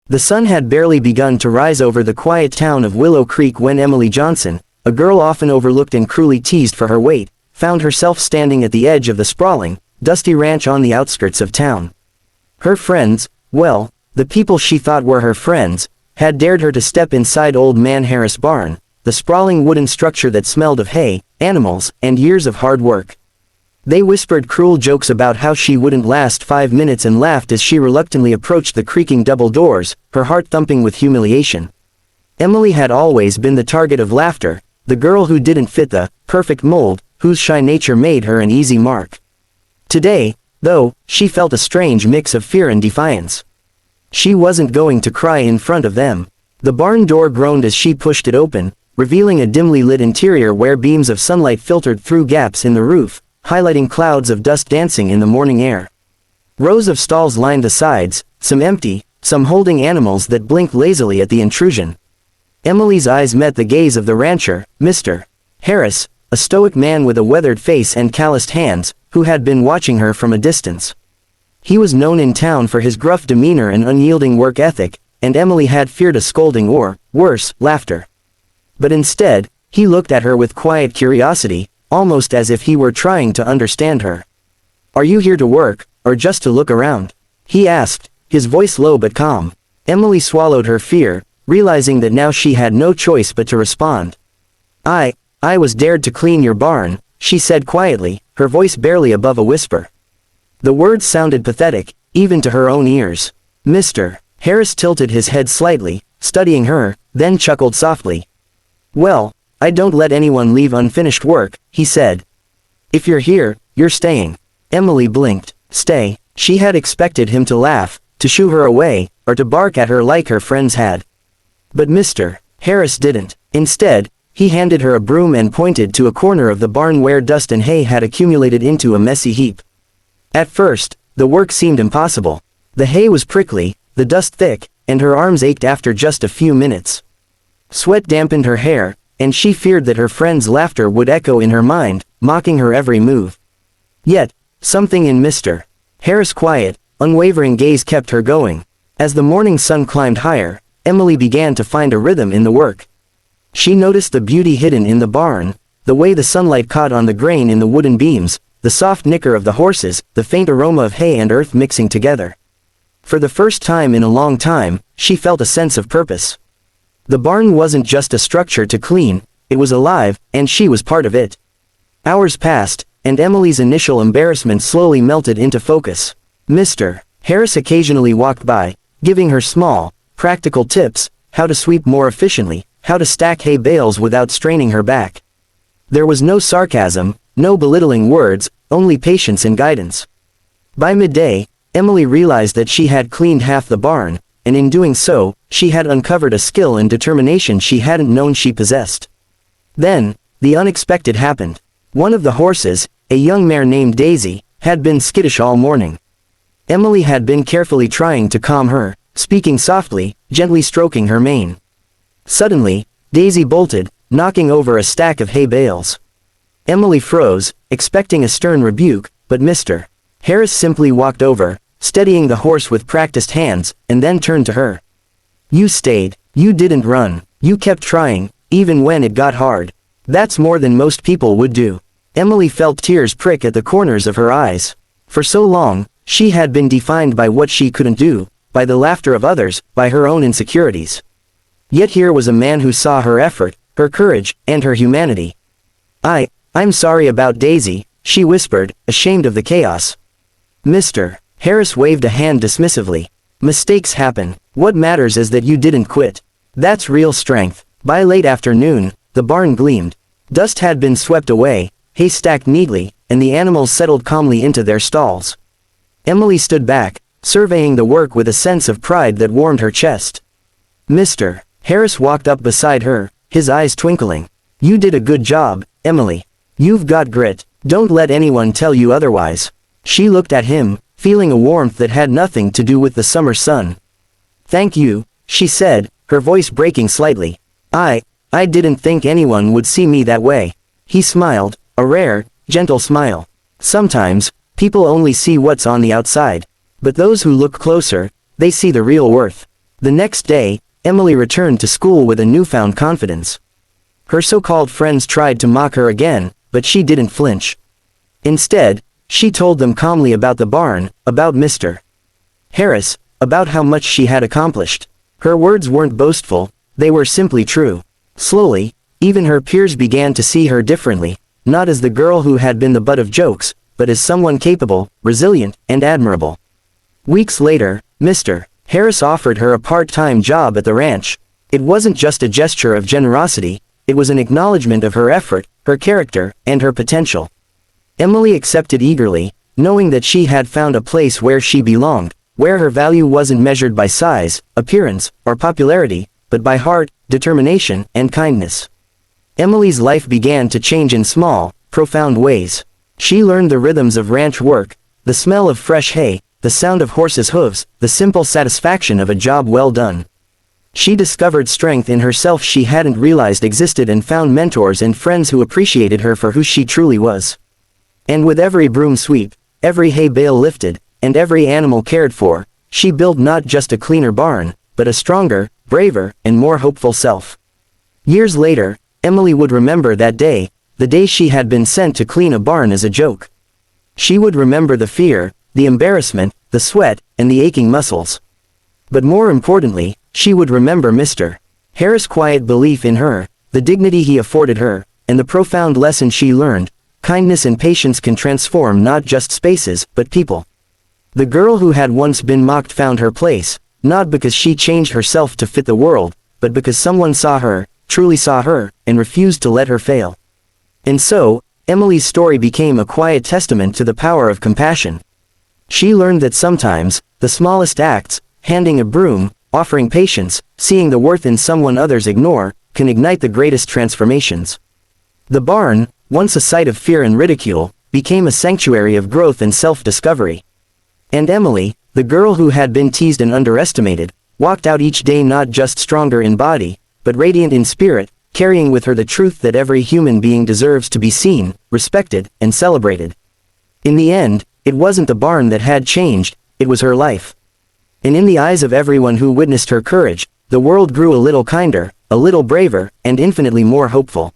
The sun had barely begun to rise over the quiet town of Willow Creek when Emily Johnson, a girl often overlooked and cruelly teased for her weight, found herself standing at the edge of the sprawling, dusty ranch on the outskirts of town. Her friends, well, the people she thought were her friends, had dared her to step inside Old Man Harris' barn, the sprawling wooden structure that smelled of hay, animals, and years of hard work. They whispered cruel jokes about how she wouldn't last 5 minutes and laughed as she reluctantly approached the creaking double doors, her heart thumping with humiliation. Emily had always been the target of laughter, the girl who didn't fit the perfect mold, whose shy nature made her an easy mark. Today, though, she felt a strange mix of fear and defiance. She wasn't going to cry in front of them. The barn door groaned as she pushed it open, revealing a dimly lit interior where beams of sunlight filtered through gaps in the roof, highlighting clouds of dust dancing in the morning air. Rows of stalls lined the sides, some empty, some holding animals that blinked lazily at the intrusion. Emily's eyes met the gaze of the rancher, Mr. Harris, a stoic man with a weathered face and calloused hands, who had been watching her from a distance. He was known in town for his gruff demeanor and unyielding work ethic, and Emily had feared a scolding or, worse, laughter. But instead, he looked at her with quiet curiosity, almost as if he were trying to understand her. "Are you here to work, or just to look around?" he asked, his voice low but calm. Emily swallowed her fear, realizing that now she had no choice but to respond. I was dared to clean your barn," she said quietly, her voice barely above a whisper. The words sounded pathetic, even to her own ears. Mr. Harris tilted his head slightly, studying her, then chuckled softly. "Well, I don't let anyone leave unfinished work," he said. "If you're here, you're staying." Emily blinked. Stay? She had expected him to laugh, to shoo her away, or to bark at her like her friends had. But Mr. Harris didn't. Instead, he handed her a broom and pointed to a corner of the barn where dust and hay had accumulated into a messy heap. At first, the work seemed impossible. The hay was prickly, the dust thick, and her arms ached after just a few minutes. Sweat dampened her hair, and she feared that her friend's laughter would echo in her mind, mocking her every move. Yet, something in Mr. Harris' quiet, unwavering gaze kept her going. As the morning sun climbed higher, Emily began to find a rhythm in the work. She noticed the beauty hidden in the barn, the way the sunlight caught on the grain in the wooden beams, the soft nicker of the horses, the faint aroma of hay and earth mixing together. For the first time in a long time, she felt a sense of purpose. The barn wasn't just a structure to clean, it was alive, and she was part of it. Hours passed, and Emily's initial embarrassment slowly melted into focus. Mr. Harris occasionally walked by, giving her small, practical tips, how to sweep more efficiently, how to stack hay bales without straining her back. There was no sarcasm, no belittling words, only patience and guidance. By midday, Emily realized that she had cleaned half the barn, and in doing so, she had uncovered a skill and determination she hadn't known she possessed. Then, the unexpected happened. One of the horses, a young mare named Daisy, had been skittish all morning. Emily had been carefully trying to calm her, speaking softly, gently stroking her mane. Suddenly, Daisy bolted, knocking over a stack of hay bales. Emily froze, expecting a stern rebuke, but Mr. Harris simply walked over, steadying the horse with practiced hands, and then turned to her. "You stayed. You didn't run. You kept trying, even when it got hard. That's more than most people would do." Emily felt tears prick at the corners of her eyes. For so long, she had been defined by what she couldn't do, by the laughter of others, by her own insecurities. Yet here was a man who saw her effort, her courage, and her humanity. I'm sorry about Daisy," she whispered, ashamed of the chaos. Mr. Harris waved a hand dismissively. "Mistakes happen. What matters is that you didn't quit. That's real strength." By late afternoon, the barn gleamed. Dust had been swept away, hay stacked neatly, and the animals settled calmly into their stalls. Emily stood back, surveying the work with a sense of pride that warmed her chest. Mr. Harris walked up beside her, his eyes twinkling. "You did a good job, Emily. You've got grit. Don't let anyone tell you otherwise." She looked at him, feeling a warmth that had nothing to do with the summer sun. "Thank you," she said, her voice breaking slightly. I didn't think anyone would see me that way." He smiled, a rare, gentle smile. Sometimes, people only see what's on the outside. But those who look closer, they see the real worth. The next day, Emily returned to school with a newfound confidence. Her so-called friends tried to mock her again, but she didn't flinch. Instead, she told them calmly about the barn, about Mr. Harris, about how much she had accomplished. Her words weren't boastful, they were simply true. Slowly, even her peers began to see her differently, not as the girl who had been the butt of jokes, but as someone capable, resilient, and admirable. Weeks later, Mr. Harris offered her a part-time job at the ranch. It wasn't just a gesture of generosity, it was an acknowledgement of her effort, her character, and her potential. Emily accepted eagerly, knowing that she had found a place where she belonged, where her value wasn't measured by size, appearance, or popularity, but by heart, determination, and kindness. Emily's life began to change in small, profound ways. She learned the rhythms of ranch work, the smell of fresh hay, the sound of horses' hooves, the simple satisfaction of a job well done. She discovered strength in herself she hadn't realized existed and found mentors and friends who appreciated her for who she truly was. And with every broom sweep, every hay bale lifted, and every animal cared for, she built not just a cleaner barn, but a stronger, braver, and more hopeful self. Years later, Emily would remember that day, the day she had been sent to clean a barn as a joke. She would remember the fear, the embarrassment, the sweat, and the aching muscles. But more importantly, she would remember Mr. Harris' quiet belief in her, the dignity he afforded her, and the profound lesson she learned: kindness and patience can transform not just spaces, but people. The girl who had once been mocked found her place, not because she changed herself to fit the world, but because someone saw her, truly saw her, and refused to let her fail. And so, Emily's story became a quiet testament to the power of compassion. She learned that sometimes, the smallest acts, handing a broom, offering patience, seeing the worth in someone others ignore, can ignite the greatest transformations. The barn, once a site of fear and ridicule, became a sanctuary of growth and self-discovery. And Emily, the girl who had been teased and underestimated, walked out each day not just stronger in body, but radiant in spirit, carrying with her the truth that every human being deserves to be seen, respected, and celebrated. In the end, it wasn't the barn that had changed, it was her life. And in the eyes of everyone who witnessed her courage, the world grew a little kinder, a little braver, and infinitely more hopeful.